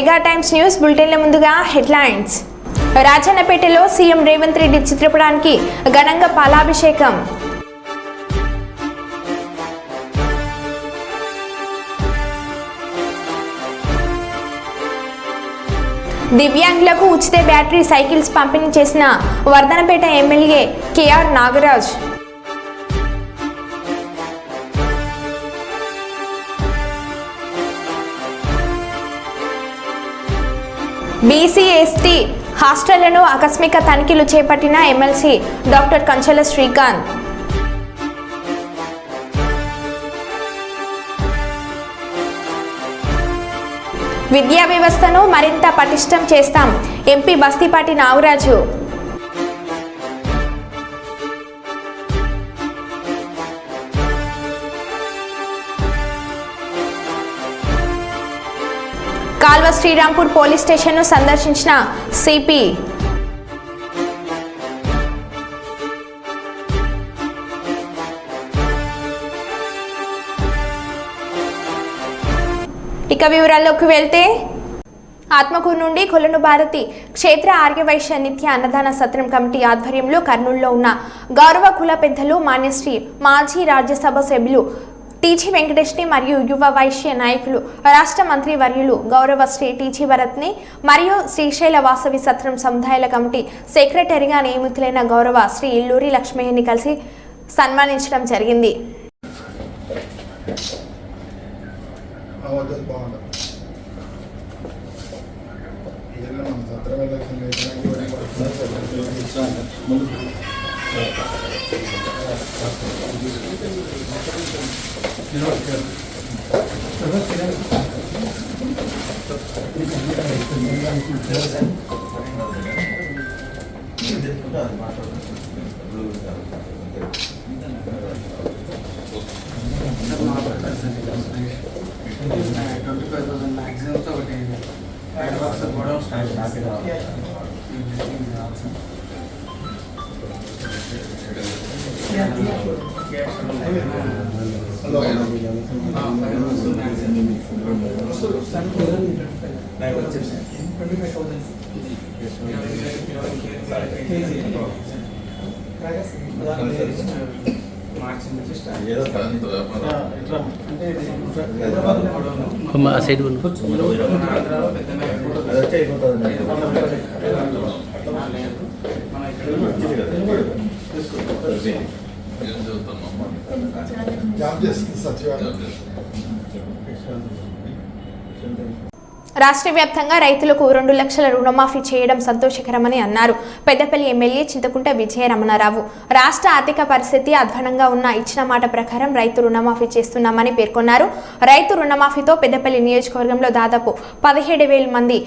Mega times news బులెటిన్ల ముందుగా headlines. రాజన్నపేటలో సీఎం రేవంత్ రెడ్డి చిత్రపటానికి ఘనంగా పాలాభిషేకం. దివ్యాంగులకు ఉచిత బ్యాటరీ సైకిల్స్ పంపిణీ చేసిన Wardhannapet MLA KR Nagaraj. BC ST హాస్టళ్లను ఆకస్మిక తనిఖీలు చేపట్టిన ఎమ్మెల్సీ డాక్టర్ కంచెల శ్రీకాంత్. విద్యా వ్యవస్థను మరింత పటిష్టం చేస్తాం ఎంపీ బస్తీపాటి నాగరాజు. కాల్వ శ్రీరాంపూర్ పోలీస్ స్టేషన్ను సందర్శించిన సిపి. ఇక వివరాల్లోకి వెళ్తే, ఆత్మకూరు నుండి కొలను భారతి క్షేత్ర ఆర్యవైశ్య నిత్య అన్నదాన సత్రం కమిటీ ఆధ్వర్యంలో కర్నూలులో ఉన్న గౌరవ కుల పెద్దలు మాన్యశ్రీ మాజీ రాజ్యసభ సభ్యులు టీజీ వెంకటేష్ని మరియు యువ వైశ్య నాయకులు రాష్ట్ర మంత్రి వర్యులు గౌరవ శ్రీ టీజీ భరత్ని మరియు శ్రీశైల వాసవి సత్రం సముదాయాల కమిటీ సెక్రటరీగా నియమితులైన గౌరవ శ్రీ ఇల్లూరి లక్ష్మయ్యని కలిసి సన్మానించడం జరిగింది. రాష్ట్ర వ్యాప్తంగా రైతులకు 2 లక్షల రుణమాఫీ చేయడం సంతోషకరమని అన్నారు పెద్దపల్లి ఎమ్మెల్యే చింతకుంట విజయరమణారావు. రాష్ట్ర ఆర్థిక పరిస్థితి అధ్వానంగా ఉన్న ఇచ్చిన మాట ప్రకారం రైతు రుణమాఫీ చేస్తున్నామని పేర్కొన్నారు. రైతు రుణమాఫీతో పెద్దపల్లి నియోజకవర్గంలో దాదాపు 17,000 మంది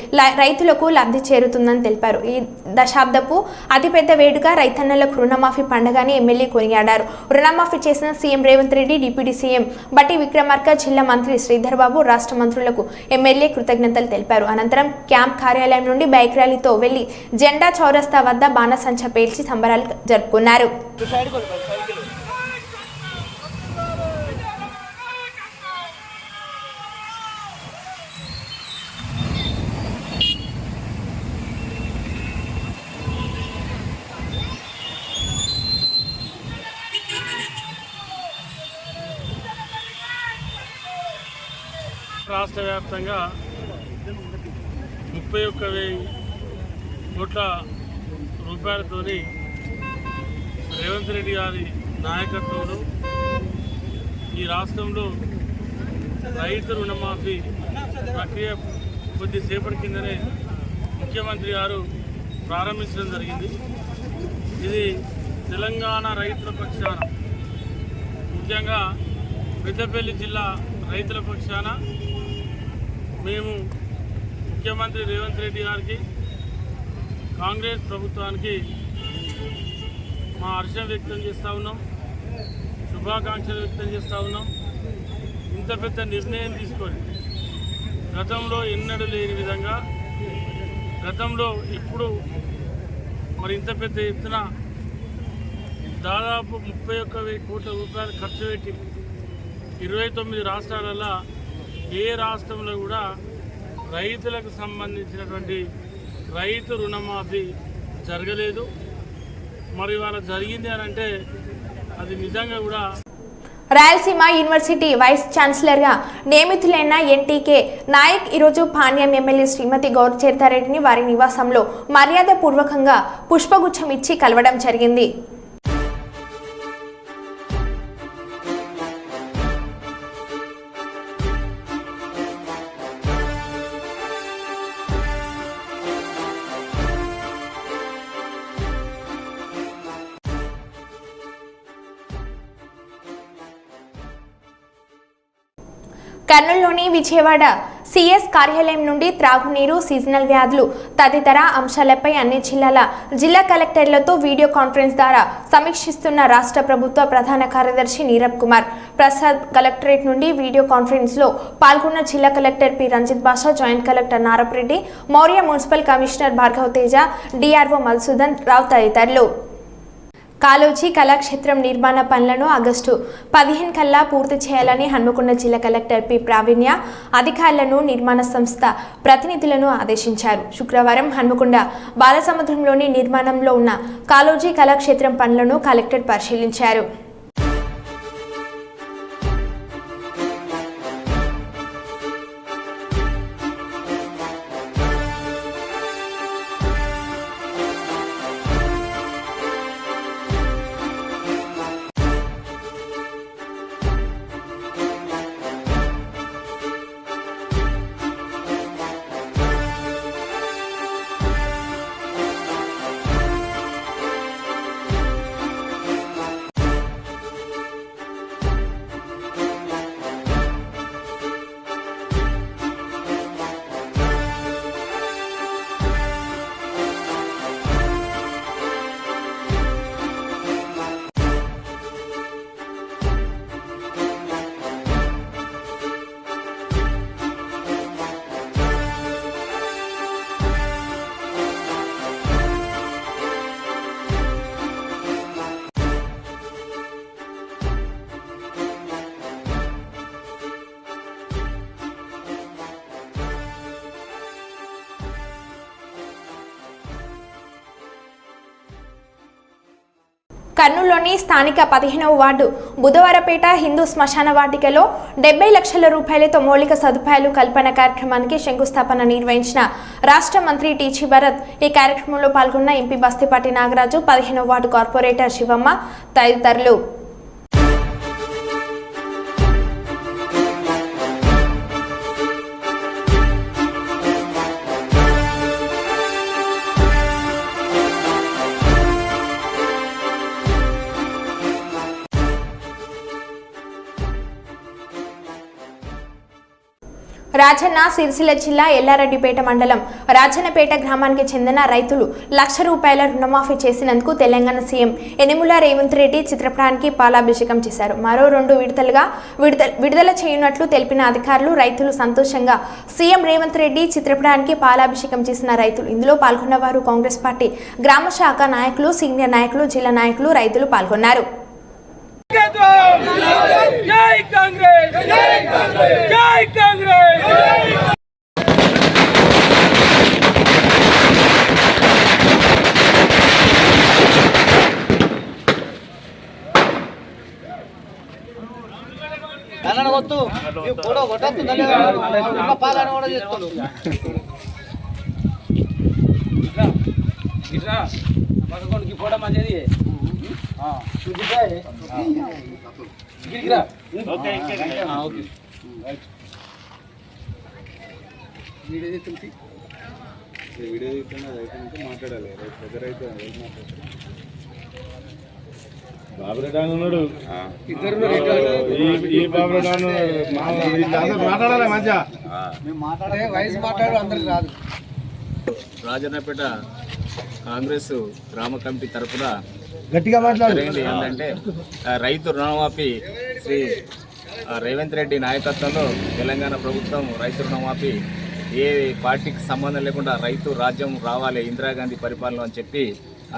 రైతులకు లబ్ధి చేరుతుందని తెలిపారు. ఈ దశాబ్దపు అతిపెద్ద వేడుక రైతన్నలకు రుణమాఫీ పండుగని ఎమ్మెల్యే కొనియాడారు. రుణమాఫీ చేసిన CM Revanth Reddy, deputy CM బట్టి విక్రమార్క, జిల్లా మంత్రి శ్రీధర్ బాబు, రాష్ట్ర మంత్రులకు ఎమ్మెల్యే కృతజ్ఞతలు తెలిపారు. అనంతరం క్యాంప్ కార్యాలయం నుండి బైక్ ర్యాలీతో వెళ్లి జెండా చౌరస్తా వద్ద బాణసంచా పేల్చి సంబరాలు జరుపుకున్నారు. రాష్ట్ర వ్యాప్తంగా 31,000 కోట్ల రూపాయలతోని రేవంత్ రెడ్డి గారి నాయకత్వంలో ఈ రాష్ట్రంలో రైతు రుణమాఫీ ప్రక్రియ కొద్దిసేపటి కిందనే ముఖ్యమంత్రి గారు ప్రారంభించడం జరిగింది. ఇది తెలంగాణ రైతుల పక్షాన, ముఖ్యంగా పెద్దపల్లి జిల్లా రైతుల పక్షాన మేము ముఖ్యమంత్రి రేవంత్ రెడ్డి గారికి, కాంగ్రెస్ ప్రభుత్వానికి మా హర్షం వ్యక్తం చేస్తూ ఉన్నాం, శుభాకాంక్షలు వ్యక్తం చేస్తూ ఉన్నాం. ఇంత పెద్ద నిర్ణయం తీసుకొని గతంలో ఎన్నడూ లేని విధంగా, గతంలో ఇప్పుడు మరి ఇంత పెద్ద ఎత్తున దాదాపు 31,000 కోట్ల రూపాయలు ఖర్చు పెట్టి 29 రాష్ట్రాలలో ఏ రాష్ట్రంలో కూడా రైతులకు సంబంధించినటువంటి రైతు రుణమాఫీ జరగలేదు. మరి వాళ్ళ జరిగింది అని అంటే అది నిజంగా కూడా. రాయలసీమ యూనివర్సిటీ వైస్ ఛాన్సలర్గా నియమితులైన ఎన్టీకే నాయక్ ఈరోజు పాణ్యం ఎమ్మెల్యే శ్రీమతి గౌరచరితారెడ్డిని వారి నివాసంలో మర్యాదపూర్వకంగా పుష్పగుచ్చం ఇచ్చి కలవడం జరిగింది. కర్నూలులోని విజయవాడ సిఎస్ కార్యాలయం నుండి త్రాగునీరు, సీజనల్ వ్యాధులు తదితర అంశాలపై అన్ని జిల్లా కలెక్టర్లతో వీడియో కాన్ఫరెన్స్ ద్వారా సమీక్షిస్తున్న రాష్ట్ర ప్రభుత్వ ప్రధాన కార్యదర్శి నీరబ్ కుమార్ ప్రసాద్ కలెక్టరేట్ నుండి వీడియో కాన్ఫరెన్స్లో పాల్గొన్న జిల్లా collector P Ranjith Basha, joint collector Narapareddy Mourya, municipal commissioner Bhargav Teja, DRO Madhusudan Rao తదితరులు. కాళోజీ కళాక్షేత్రం నిర్మాణ పనులను ఆగస్టు 15 కల్లా పూర్తి చేయాలని హన్మకొండ జిల్లా కలెక్టర్ పి ప్రావీణ్య అధికారులను, నిర్మాణ సంస్థ ప్రతినిధులను ఆదేశించారు. శుక్రవారం హన్మకొండ బాలసముద్రంలోని నిర్మాణంలో ఉన్న కాళోజీ కళాక్షేత్రం పనులను కలెక్టర్ పరిశీలించారు. కర్నూలులోని స్థానిక 15వ వార్డు బుధవారపేట హిందూ శ్మశాన వాటికలో 70 లక్షల రూపాయలతో మౌలిక సదుపాయాలు కల్పన కార్యక్రమానికి శంకుస్థాపన నిర్వహించిన రాష్ట్ర మంత్రి టీజీ భరత్. ఈ కార్యక్రమంలో పాల్గొన్న ఎంపీ బస్తిపాటి నాగరాజు, 15వ వార్డు కార్పొరేటర్ శివమ్మ తదితరులు. రాజన్న సిరిసిల్ల జిల్లా ఎల్లారెడ్డిపేట మండలం రాజన్నపేట గ్రామానికి చెందిన రైతులు ₹1,00,000 రుణమాఫీ చేసినందుకు తెలంగాణ సీఎం యనమల రేవంత్ రెడ్డి చిత్రపటానికి పాలాభిషేకం చేశారు. మరో 2 విడతలుగా విడుదల చేయనున్నట్లు తెలిపిన అధికారులు, రైతులు సంతోషంగా సీఎం రేవంత్ రెడ్డి చిత్రపటానికి పాలాభిషేకం చేసిన రైతులు. ఇందులో పాల్గొన్న వారు కాంగ్రెస్ పార్టీ గ్రామ శాఖ నాయకులు, సీనియర్ నాయకులు, జిల్లా నాయకులు, రైతులు పాల్గొన్నారు. జై కాంగ్రెస్, జై కాంగ్రెస్, జై కాంగ్రెస్. కొట్టు ఫోటో కొట్టొద్దు, పాలన కూడా చేస్తాడు. పదకొండుకి ఫోటో మంచిది. మాట్లాడాలి. బాబురెడ్డి ఉన్నాడు, ఈ బాబురెడ్డి మాట్లాడాలి. మంచిగా వయసు మాట్లాడు, అందరికి రాదు. రాజన్నపేట కాంగ్రెస్ గ్రామ కమిటీ తరఫున గట్టిగా మాట్లాడింది ఏంటంటే రైతు రుణమాఫీ శ్రీ రేవంత్ రెడ్డి నాయకత్వంలో తెలంగాణ ప్రభుత్వం రైతు రుణమాఫీ ఏ పార్టీకి సంబంధం లేకుండా రైతు రాజ్యం రావాలి, ఇందిరాగాంధీ పరిపాలన అని చెప్పి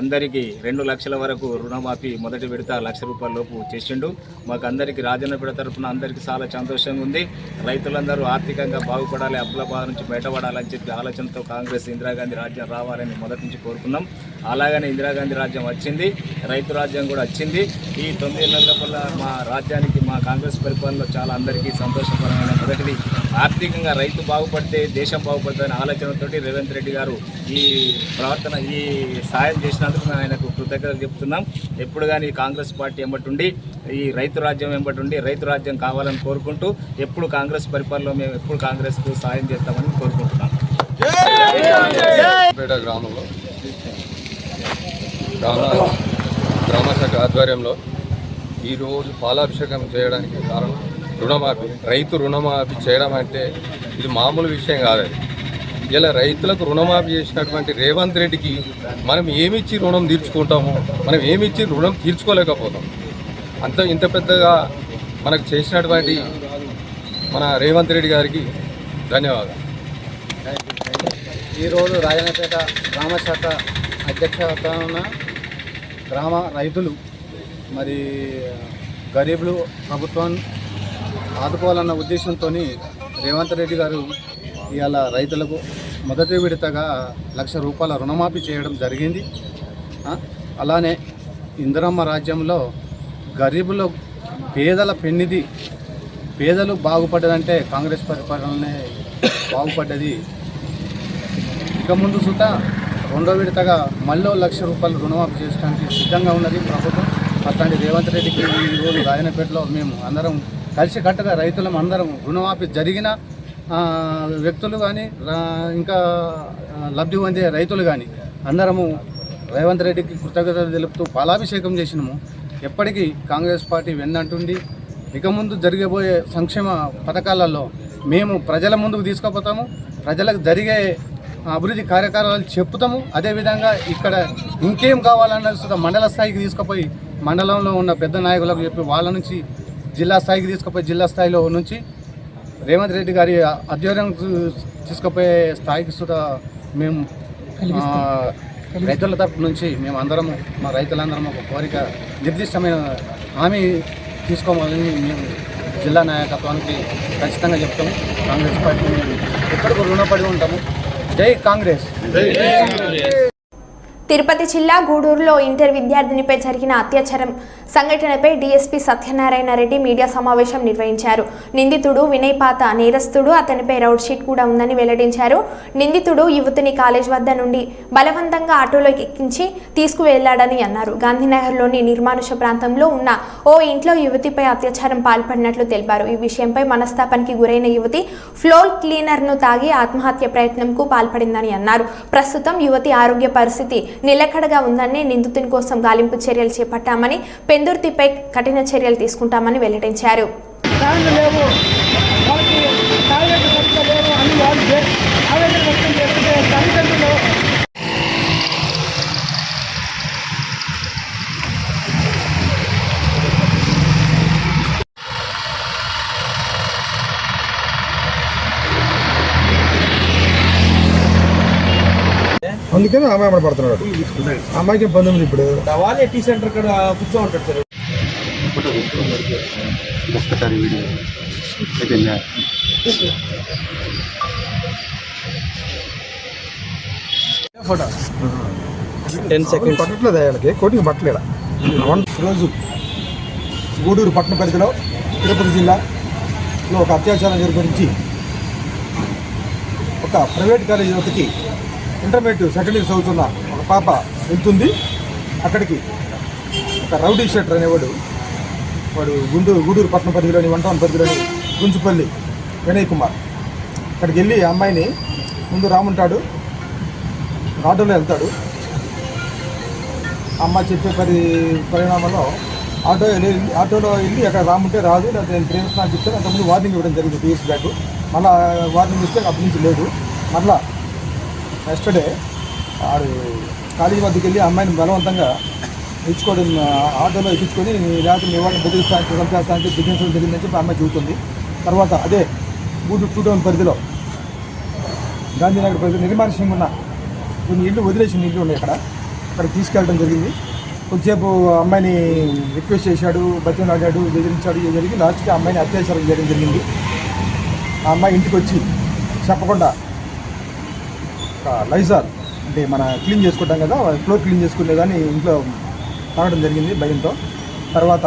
అందరికీ 2 లక్షల వరకు రుణమాఫీ మొదటి విడత ₹1,00,000 లోపు చేసిండు. మాకు అందరికీ రాజన్నపేట తరఫున అందరికీ చాలా సంతోషంగా ఉంది. రైతులందరూ ఆర్థికంగా బాగుపడాలి, అప్పుల బాధ నుంచి బయటపడాలని చెప్పి ఆలోచనతో కాంగ్రెస్ ఇందిరాగాంధీ రాజ్యం రావాలని మొదటి నుంచి కోరుకున్నాం. అలాగనే ఇందిరాగాంధీ రాజ్యం వచ్చింది, రైతు రాజ్యం కూడా వచ్చింది. ఈ 9 నెలల వల్ల మా రాజ్యానికి మా కాంగ్రెస్ పరిపాలనలో చాలా అందరికీ సంతోషకరమైన మొదటిది. ఆర్థికంగా రైతు బాగుపడితే దేశం బాగుపడుతుందనే ఆలోచనతోటి రేవంత్ రెడ్డి గారు ఈ ప్రవర్తన ఈ సాయం చేసినందుకు మేము ఆయనకు కృతజ్ఞతలు చెప్తున్నాం. ఎప్పుడు కానీ కాంగ్రెస్ పార్టీ ఎంబటుండి ఈ రైతు రాజ్యం ఎంబటుండి రైతు రాజ్యం కావాలని కోరుకుంటూ ఎప్పుడు కాంగ్రెస్ పరిపాలనలో మేము ఎప్పుడు కాంగ్రెస్కు సాయం చేస్తామని కోరుకుంటున్నాం. పేట గ్రామంలో గ్రామ శాఖ ఆధ్వర్యంలో ఈరోజు పాలాభిషేకం చేయడానికి కారణం రుణమాఫీ. రైతు రుణమాఫీ చేయడం అంటే ఇది మామూలు విషయం కాదు. ఇలా రైతులకు రుణమాఫీ చేసినటువంటి రేవంత్ రెడ్డికి మనం ఏమిచ్చి రుణం తీర్చుకుంటాము, మనం ఏమిచ్చి రుణం తీర్చుకోలేకపోతాం. ఇంత పెద్దగా మనకు చేసినటువంటి మన రేవంత్ రెడ్డి గారికి ధన్యవాదాలు. ఈరోజు రాజన్నపేట గ్రామశాఖ అధ్యక్షతన గ్రామ రైతులు మరి గరీబులు ప్రభుత్వాన్ని ఆదుకోవాలన్న ఉద్దేశంతో రేవంత్ రెడ్డి గారు ఇవాళ రైతులకు మొదటి విడతగా ₹1,00,000 రుణమాఫీ చేయడం జరిగింది. అలానే ఇందిరమ్మ రాజ్యంలో గరీబులు పేదల పెన్నిది, పేదలు బాగుపడ్డదంటే కాంగ్రెస్ పరిపాలననే బాగుపడ్డది. ఇక ముందు సుత 2వ విడతగా మళ్ళీ ₹1,00,000 రుణమాఫీ చేయడానికి సిద్ధంగా ఉన్నది ప్రభుత్వం. అట్లాంటి రేవంత్ రెడ్డికి ఈరోజు రాజన్నపేటలో మేము అందరం కలిసికట్టుగా రైతులం అందరం రుణమాఫీ జరిగిన వ్యక్తులు కానీ ఇంకా లబ్ధి పొందే రైతులు కానీ అందరము రేవంత్ రెడ్డికి కృతజ్ఞతలు తెలుపుతూ పాలాభిషేకం చేసినాము. ఎప్పటికీ కాంగ్రెస్ పార్టీ వెన్నంటుండి ఇక ముందు జరగబోయే సంక్షేమ పథకాలలో మేము ప్రజల ముందుకు తీసుకుపోతాము, ప్రజలకు జరిగే అభివృద్ధి కార్యక్రమాలు చెప్తాము. అదేవిధంగా ఇక్కడ ఇంకేం కావాలన్నది మండల స్థాయికి తీసుకుపోయి మండలంలో ఉన్న పెద్ద నాయకులకు చెప్పి వాళ్ళ నుంచి జిల్లా స్థాయికి తీసుకుపోయి జిల్లా స్థాయిలో నుంచి రేవంత్ రెడ్డి గారి ఆధ్వర్యం తీసుకుపోయే స్థాయికి సుధా మేము రైతుల తరపు నుంచి మేము అందరము మా రైతులందరం ఒక కోరిక నిర్దిష్టమైన హామీ తీసుకోవాలని మేము జిల్లా నాయకత్వానికి ఖచ్చితంగా చెప్తాము. కాంగ్రెస్ పార్టీ మేము ఎక్కడికి రుణపడి ఉంటాము. జై కాంగ్రెస్. తిరుపతి జిల్లా గూడూరులో ఇంటర్ విద్యార్థినిపై జరిగిన అత్యాచారం సంఘటనపై డీఎస్పీ సత్యనారాయణ రెడ్డి మీడియా సమావేశం నిర్వహించారు. నిందితుడు వినయ్ పాత నేరస్తుడు, అతనిపై రౌడ్ షీట్ కూడా ఉందని వెల్లడించారు. నిందితుడు యువతిని కాలేజ్ వద్ద నుండి బలవంతంగా ఆటోలోకి ఎక్కించి తీసుకువెళ్లాడని అన్నారు. గాంధీనగర్లోని నిర్మానుష ప్రాంతంలో ఉన్న ఓ ఇంట్లో యువతిపై అత్యాచారం పాల్పడినట్లు తెలిపారు. ఈ విషయంపై మనస్తాపానికి గురైన యువతి ఫ్లోర్ క్లీనర్ను తాగి ఆత్మహత్య ప్రయత్నంకు పాల్పడిందని అన్నారు. ప్రస్తుతం యువతి ఆరోగ్య పరిస్థితి నిలకడగా ఉందని, నిందితుని కోసం గాలింపు చర్యలు చేపట్టామని, పెందుర్తిపై కఠిన చర్యలు తీసుకుంటామని వెల్లడించారు. అందుకని అమ్మాయి అమ్మ పడుతున్నాడు. అమ్మాయికి 19 ఇప్పుడు వాళ్ళే టీ సెంటర్ ఇక్కడ కూర్చో ఉంటాడు సార్. ఒక్కసారి వీడియో అయిపోయిందా? 10 సెకండ్స్ పట్టట్లేదు. ఆయనకి కోటింగ్ పట్టలేదా? రోజు గూడూరు పట్టణ పరిధిలో తిరుపతి జిల్లాలో ఒక అత్యాచారం గురించి ఒక ప్రైవేట్ కాలేజీ యువతకి ఇంటర్మీడియట్ సెకండ్ ఇయర్ చదువుతున్న ఒక పాప వెళ్తుంది. అక్కడికి ఒక రౌడీ షెటర్ అనేవాడు, వాడు గూడూరు పట్టణ పరిధిలోని 1 పరిధిలోని గుంచుపల్లి వినయ్ కుమార్, అక్కడికి వెళ్ళి ఆ అమ్మాయిని ముందు రాముంటాడు ఆటోలో వెళ్తాడు. అమ్మాయి చెప్పే పరిణామంలో ఆటోలో వెళ్ళి అక్కడ రాముంటే రాదు, లేకపోతే నేను ప్రేమిస్తున్నాను చెప్తాను. అంతకుముందు వార్నింగ్ ఇవ్వడం జరిగింది 2 years బ్యాక్. మళ్ళీ వార్నింగ్ ఇస్తే అప్పటి నుంచి లేదు. మళ్ళీ నెక్స్ట్ డే ఆడు కాలేజీ వద్దకు వెళ్ళి అమ్మాయిని బలవంతంగా ఇచ్చుకోవడం, ఆటోలో ఎక్కించుకొని లేకపోతే మీ వాళ్ళని బెదిరిస్తానికి చంపేస్తానికి బిజినెస్ జరిగిందని చెప్పి అమ్మాయి చూస్తుంది. తర్వాత అదే గూడూరు 2 టౌన్ పరిధిలో గాంధీనగర్ పరిధిలో నిర్మానుష్యంగా ఉన్న కొన్ని ఇల్లు వదిలేసిన ఇల్లు ఉన్నాయి. అక్కడ అక్కడికి తీసుకెళ్ళడం జరిగింది. కొద్దిసేపు అమ్మాయిని రిక్వెస్ట్ చేశాడు, బతిమలాడాడు, బెదిరించాడు. ఇది జరిగి లాస్ట్కి అమ్మాయిని అత్యాచారం చేయడం జరిగింది. ఆ అమ్మాయి ఇంటికి వచ్చి చెప్పకుండా లైజాల్ అంటే మన క్లీన్ చేసుకుంటాం కదా, ఫ్లోర్ క్లీన్ చేసుకునేదాన్ని ఇంట్లో తాగడం జరిగింది భయంతో. తర్వాత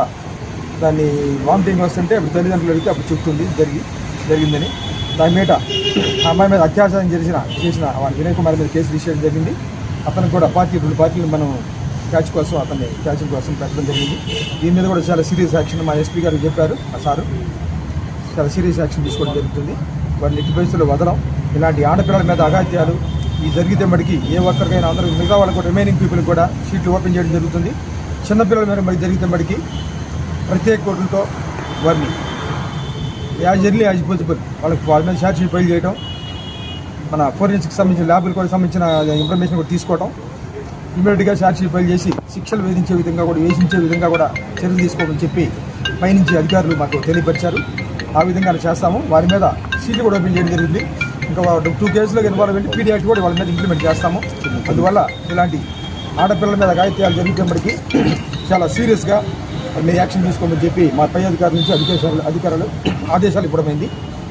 దాన్ని వామిటింగ్ వస్తుంటే అప్పుడు తల్లిదండ్రులు అడిగితే అప్పుడు చెప్తుంది జరిగిందని. దాని మీద ఆ అమ్మాయి మీద అత్యాచారం చేసిన వినయ్ కుమార్ మీద కేసు రిజిస్టర్ జరిగింది. అతనికి కూడా 2 పార్టీలు మనం క్యాచ్ కోసం అతన్ని క్యాచింగ్ కోసం పెట్టడం జరిగింది. దీని మీద కూడా చాలా సీరియస్ యాక్షన్ మా ఎస్పీ గారు చెప్పారు. ఆ సారు చాలా సీరియస్ యాక్షన్ తీసుకోవడం జరుగుతుంది. వారిని ఎట్టి పరిస్థితుల్లో వదలం. ఇలాంటి ఆడపిల్లల మీద అఘాత్యాలు ఈ జరిగితే మటుకి ఏ ఒక్కరికైనా అందరూ మిగతా వాళ్ళకు కూడా రిమైనింగ్ పీపుల్ కూడా షీట్లు ఓపెన్ చేయడం జరుగుతుంది. చిన్నపిల్లల మీద మరి జరిగితే మటుకి ప్రత్యేక కోర్టులతో వారిని యాజ్ ఎర్లీ యాజ్ పాసిబుల్ వాళ్ళ మీద ఛార్జ్ షీట్ ఫైల్ చేయడం, మన ఫోరెన్సిక్ సంబంధించిన ల్యాబులకు కూడా సంబంధించిన ఇన్ఫర్మేషన్ కూడా తీసుకోవడం, ఇమీడియట్గా ఛార్జ్ షీట్ ఫైల్ చేసి శిక్షలు వేధించే విధంగా కూడా చర్యలు తీసుకోమని చెప్పి పైనుంచి అధికారులు మాకు తెలియపరిచారు. ఆ విధంగా చేస్తాము. వారి మీద సీట్లు కూడా ఓపెన్ చేయడం జరిగింది. ఇంకా 2 కేసులకు ఇన్వాల్వ్ అయ్యి పీడీ యాక్ట్ కూడా వాళ్ళ మీద ఇంప్లిమెంట్ చేస్తాము. అందువల్ల ఇలాంటి ఆడపిల్లల మీద అఘాయిత్యాలు జరుగుతున్నప్పటికీ చాలా సీరియస్గా మీరు యాక్షన్ తీసుకోమని చెప్పి మా పై అధికారుల నుంచి అధికారులు ఆదేశాలు ఇవ్వడమైంది.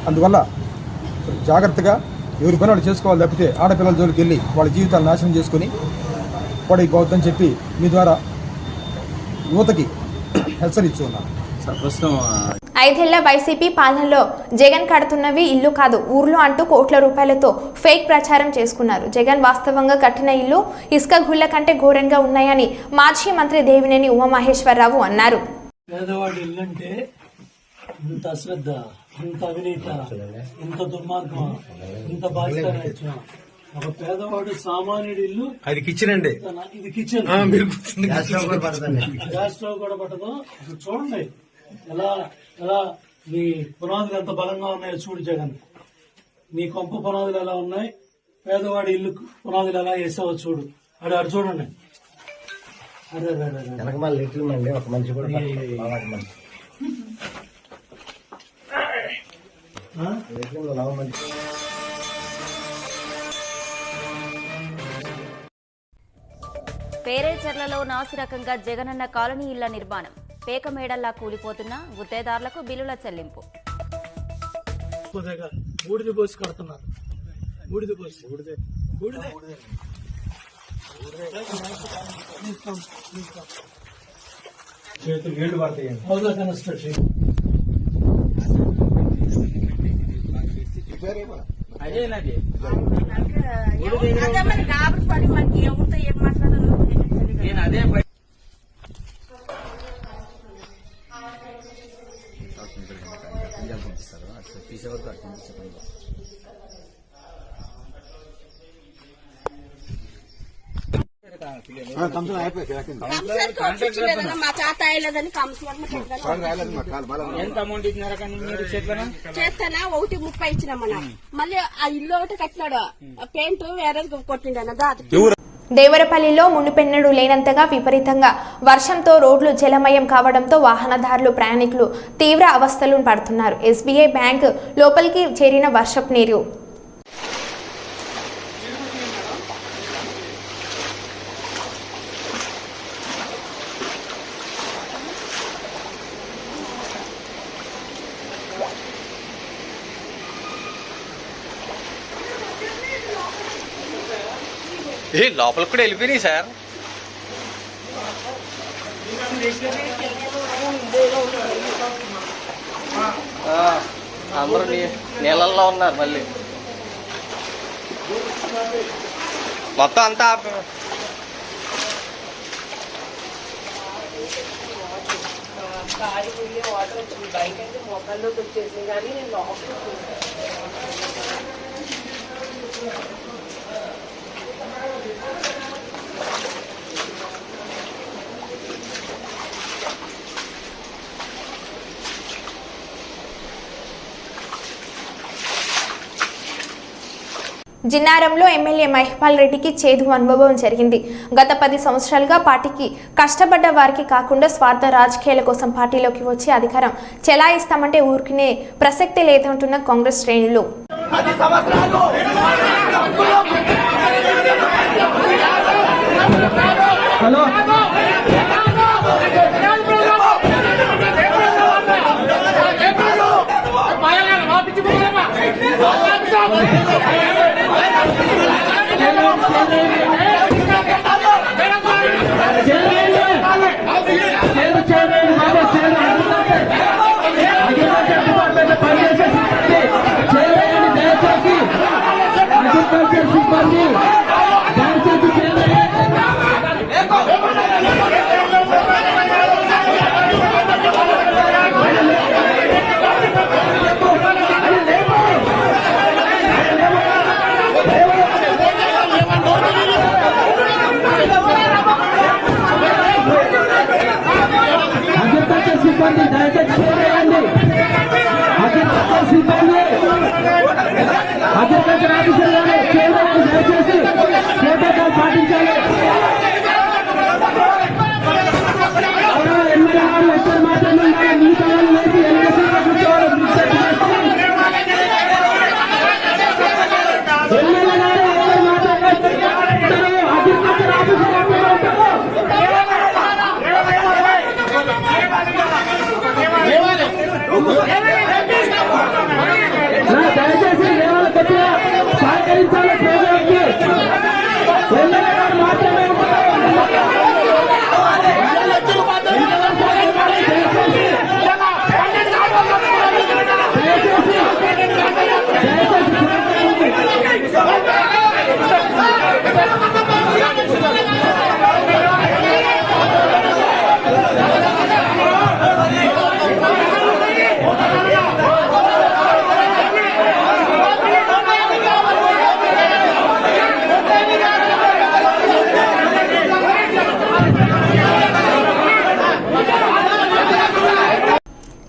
అందువల్ల జాగ్రత్తగా ఎవరి పని వాళ్ళు చేసుకోవాలి తప్పితే ఆడపిల్లల జోలికి వెళ్ళి వాళ్ళ జీవితాలు నాశనం చేసుకొని పడైపోవద్దని చెప్పి మీ ద్వారా యువతకి హెచ్చరిస్తున్నాను. ప్రస్తుతం 5 ఏళ్ల వైసీపీ పాలనలో జగన్ కడుతున్నవి ఇల్లు కాదు ఊర్లు అంటూ కోట్ల రూపాయలతో ఫేక్ ప్రచారం చేసుకున్నారు. జగన్ వాస్తవంగా కట్టిన ఇల్లు ఇసుక గుళ్ల కంటే ఘోరంగా ఉన్నాయని మాజీ మంత్రి దేవినేని ఉమామహేశ్వరరావు అన్నారు. పేదవాడి ఇల్లంటే ఇంత అశ్రద్ధ, ఇంత అవినీత, ఇంత దుర్మార్గం, ఇంత బాధ్యత. ఒక పేదవాడు సామాన్యుడి ఇల్లు అది కిచెన్ అండి, ఇది కిచెన్, గ్యాస్ స్టవ్ కూడా పట్టదు. చూడండి ఎలా మీ పునాదులు ఎంత బలంగా ఉన్నాయో చూడు జగన్. నీ కొంప పునాదులు ఎలా ఉన్నాయి, పేదవాడి ఇల్లు పునాదులు ఎలా వేసావో చూడు. అడు చూడండి. ఒక మనిషి కూడా పేరేచర్లలో నాసిరకంగా జగనన్న కాలనీ ఇళ్ల నిర్మాణం. పేకమేడల్లా కూలిపోతున్న గుత్తేదారులకు బిల్లుల చెల్లింపు. బూడిద పోసి కడుతున్నారు. బూడిద పోసి చేతులు నీళ్లు పడతాయి. హౌస్ కన్స్ట్రక్షన్ అదేనది నేను అదే తీసేవరకు మా తాత అయ్యలేదని ఎంత అమౌంట్ ఇచ్చినారా? చేస్తానా 1.30 ఇచ్చినామన్నా. మళ్ళీ ఆ ఇల్లు ఒకటి కట్టినాడు, పెయింట్ వేరే కొట్టిండన్న. దేవరపల్లిలో మునుపెన్నడూ లేనంతగా విపరీతంగా వర్షంతో రోడ్లు జలమయం కావడంతో వాహనదారులు ప్రయాణికులు తీవ్ర అవస్థలు పడుతున్నారు. ఎస్బీఐ బ్యాంక్ లోపలికి చేరిన వర్షపు నీరు లోపలికి కూడా వెళ్ళిపోయినాయి సార్. అందరూ నీళ్ళల్లో ఉన్నారు. మళ్ళీ మొత్తం అంతా వాటర్ వచ్చింది బయట, మొక్కల్లోకి వచ్చేసింది. కానీ నేను లోపల జిన్నారంలో ఎమ్మెల్యే మహిపాల్ రెడ్డికి చేదు అనుభవం జరిగింది. గత 10 సంవత్సరాలుగా పార్టీకి కష్టపడ్డ వారికి కాకుండా స్వార్థ రాజకీయాల కోసం పార్టీలోకి వచ్చి అధికారం చెలాయిస్తామంటే ఊరుకునే ప్రసక్తి లేదంటున్న కాంగ్రెస్ శ్రేణులు.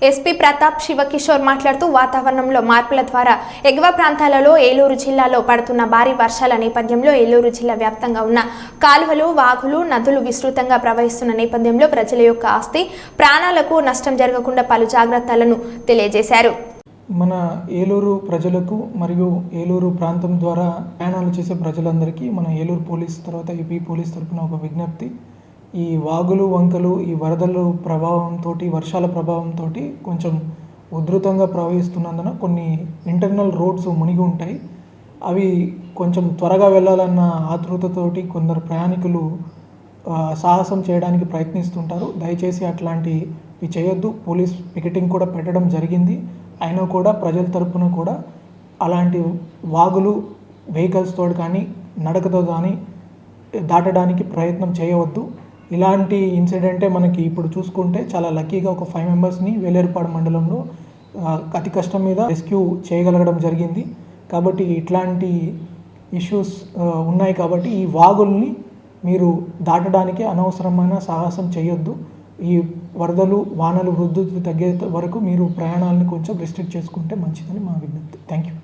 ఎస్పీ ప్రతాప్ శివకిషోర్ మాట్లాడుతూ వాతావరణంలో మార్పుల ద్వారా ఎగువ ప్రాంతాలలో ఏలూరు జిల్లాలో పడుతున్న భారీ వర్షాల నేపథ్యంలో ఏలూరు జిల్లా వ్యాప్తంగా ఉన్న కాలువలు వాగులు నదులు విస్తృతంగా ప్రవహిస్తున్న నేపథ్యంలో ప్రజల యొక్క ఆస్తి ప్రాణాలకు నష్టం జరగకుండా పలు జాగ్రత్తలను తెలియజేశారు. మన ఏలూరు ప్రజలకు మరియు ఏలూరు ప్రాంతం ద్వారా ప్రయాణాలు చేసే ప్రజలందరికీ మన ఏలూరు పోలీస్ తర్వాత ఏపీ పోలీస్ తరఫున ఒక విజ్ఞప్తి. ఈ వాగులు వంకలు ఈ వరదలు ప్రభావంతో వర్షాల ప్రభావంతో కొంచెం ఉధృతంగా ప్రవహిస్తున్నందున కొన్ని ఇంటర్నల్ రోడ్స్ మునిగి ఉంటాయి. అవి కొంచెం త్వరగా వెళ్ళాలన్న ఆతృతతోటి కొందరు ప్రయాణికులు సాహసం చేయడానికి ప్రయత్నిస్తుంటారు. దయచేసి అట్లాంటివి చేయొద్దు. పోలీస్ పికెటింగ్ కూడా పెట్టడం జరిగింది. అయినా కూడా ప్రజల తరపున కూడా అలాంటి వాగులు వెహికల్స్తో కానీ నడకతో కానీ దాటడానికి ప్రయత్నం చేయవద్దు. ఇలాంటి ఇన్సిడెంటే మనకి ఇప్పుడు చూసుకుంటే చాలా లక్కీగా ఒక 5 మెంబర్స్ని వేలేరుపాడు మండలంలో అతి కష్టం మీద రెస్క్యూ చేయగలగడం జరిగింది. కాబట్టి ఇట్లాంటి ఇష్యూస్ ఉన్నాయి కాబట్టి ఈ వాగుల్ని మీరు దాటడానికి అనవసరమైన సాహసం చేయొద్దు. ఈ వరదలు వానలు వృద్ధి తగ్గే వరకు మీరు ప్రయాణాలను కొంచెం రిస్ట్రిక్ట్ చేసుకుంటే మంచిదని మా విజ్ఞప్తి. Thank you.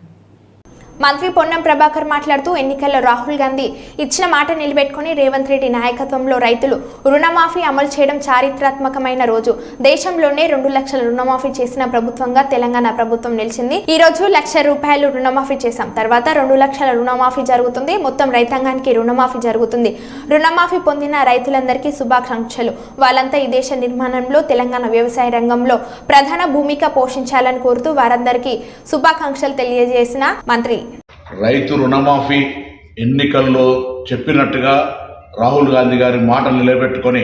మంత్రి పొన్నం ప్రభాకర్ మాట్లాడుతూ ఎన్నికల్లో రాహుల్ గాంధీ ఇచ్చిన మాట నిలబెట్టుకుని రేవంత్ రెడ్డి నాయకత్వంలో రైతులు రుణమాఫీ అమలు చేయడం చారిత్రాత్మకమైన రోజు. దేశంలోనే 2 లక్షల రుణమాఫీ చేసిన ప్రభుత్వంగా తెలంగాణ ప్రభుత్వం నిలిచింది. ఈ రోజు ₹1,00,000 రుణమాఫీ చేశాం. తర్వాత 2 లక్షల రుణమాఫీ జరుగుతుంది. మొత్తం రైతాంగానికి రుణమాఫీ జరుగుతుంది. రుణమాఫీ పొందిన రైతులందరికీ శుభాకాంక్షలు. వాళ్ళంతా ఈ దేశ నిర్మాణంలో తెలంగాణ వ్యవసాయ రంగంలో ప్రధాన భూమిక పోషించాలని కోరుతూ వారందరికీ శుభాకాంక్షలు తెలియజేసిన మంత్రి రైతు రుణమాఫీ ఎన్నికల్లో చెప్పినట్టుగా రాహుల్ గాంధీ గారి మాట నిలబెట్టుకొని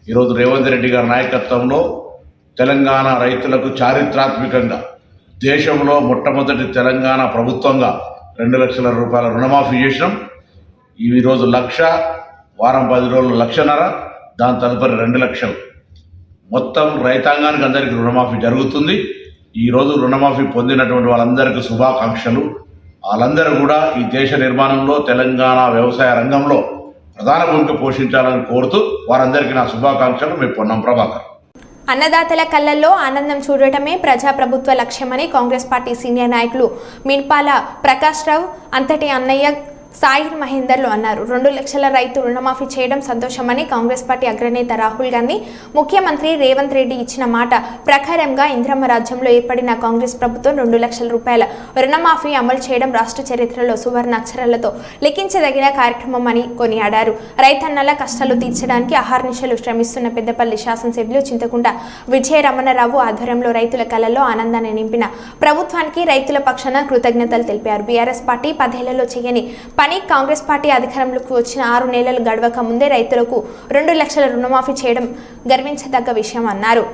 ఈరోజు రేవంత్ రెడ్డి గారి నాయకత్వంలో తెలంగాణ రైతులకు చారిత్రాత్మకంగా దేశంలో మొట్టమొదటి తెలంగాణ ప్రభుత్వంగా 2 లక్షల రూపాయల రుణమాఫీ చేసినాం. ఈరోజు 1,00,000, వారం 10 రోజులు 1,50,000, దాని తదుపరి 2 లక్షలు మొత్తం రైతాంగానికి అందరికీ రుణమాఫీ జరుగుతుంది. ఈరోజు రుణమాఫీ పొందినటువంటి వాళ్ళందరికీ శుభాకాంక్షలు. వాళ్ళందరూ కూడా ఈ దేశ నిర్మాణంలో తెలంగాణ వ్యవసాయ రంగంలో ప్రధాన భూమిక పోషించాలని కోరుతూ వారందరికీ నా శుభాకాంక్షలు. మీ పొన్నం ప్రభాకర్. అన్నదాతల కళ్ళల్లో ఆనందం చూడటమే ప్రజాప్రభుత్వ లక్ష్యమని కాంగ్రెస్ పార్టీ సీనియర్ నాయకులు మిన్పాల ప్రకాష్ రావు, అంతటి అన్నయ్య సాయి మహేందర్లు అన్నారు. 2 లక్షల రైతు రుణమాఫీ చేయడం సంతోషమని కాంగ్రెస్ పార్టీ అగ్రనేత రాహుల్ గాంధీ ముఖ్యమంత్రి రేవంత్ రెడ్డి ఇచ్చిన మాట ప్రకారంగా ఇంద్రమ్మ రాజ్యంలో ఏర్పడిన కాంగ్రెస్ ప్రభుత్వం 2 లక్షల రూపాయల రుణమాఫీ అమలు చేయడం రాష్ట్ర చరిత్రలో సువర్ణ అక్షరాలతో లిఖించదగిన కార్యక్రమం అని కొనియాడారు. రైతన్నల కష్టాలు తీర్చడానికి అహర్నిశలు శ్రమిస్తున్న పెద్దపల్లి శాసనసభ్యులు చింతకుంట విజయ రమణరావు ఆధ్వర్యంలో రైతుల కళల్లో ఆనందాన్ని నింపిన ప్రభుత్వానికి రైతుల పక్షాన కృతజ్ఞతలు తెలిపారు. బీఆర్ఎస్ పార్టీ 10 ఏళ్లలో చేయని కానీ కాంగ్రెస్ పార్టీ అధికారంలోకి వచ్చిన 6 నెలలు గడవక ముందే రైతులకు 2 లక్షల రుణమాఫీ చేయడం గర్వించదగ్గ విషయం అన్నారు.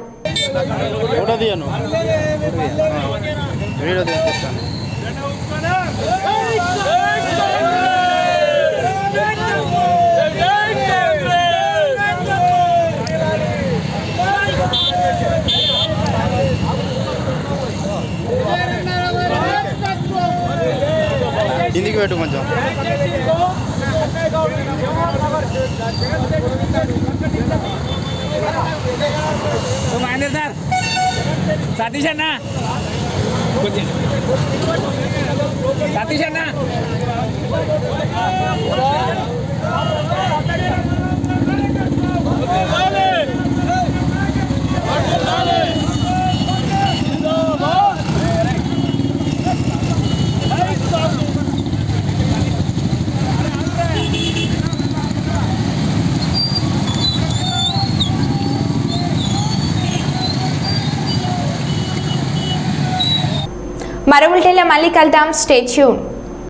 ఇంటికి పెట్టు కొంచెం. సార్ సతీష్ అన్న సతీష్ అన్న మరో బులెటిన్లో మళ్ళీ కలుద్దాం. Stay tune.